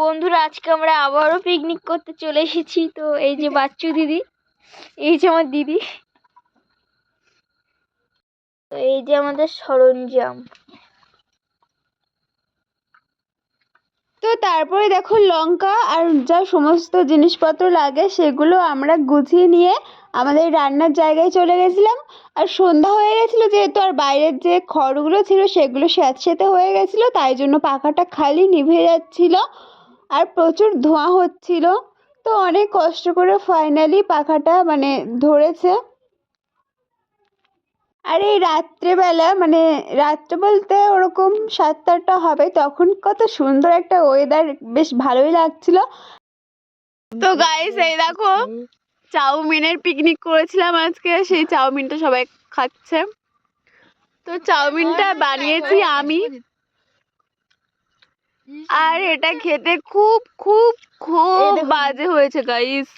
বন্ধুরা, আজকে আমরা আবারও পিকনিক করতে চলে এসেছি। তো এই যে বাচ্চু দিদি, এই যে আমার দিদি, তো এই যে আমাদের সরঞ্জাম। তো তারপরে দেখো লঙ্কা আর যা সমস্ত জিনিসপত্র লাগে সেগুলো আমরা গুছিয়ে নিয়ে আমাদের রান্নার জায়গায় চলে গেছিলাম। আর সন্ধ্যা হয়ে গেছিলো, যেহেতু আর বাইরের যে খড়গুলো ছিল সেগুলো স্যাঁতসেঁতে হয়ে গেছিলো, তাই জন্য পাখাটা খালি নিভে যাচ্ছিল আর প্রচুর ধোঁয়া হচ্ছিল। তো অনেক কষ্ট করে ফাইনালি পাখাটা ধরেছে। আর এই রাত্রেবেলা রাত্রে বলতে ওরকম 7-8টা হবে, তখন কত সুন্দর একটা ওয়েদার, বেশ ভালোই লাগছিল। তো গাইস, এই দেখো চাউমিনের পিকনিক করেছিলাম আজকে, সেই চাউমিনটা সবাই খাচ্ছে। তো চাউমিনটা বানিয়েছি আমি, আর এটা খেতে খুব খুব খুব বাজে হয়েছে গাইস।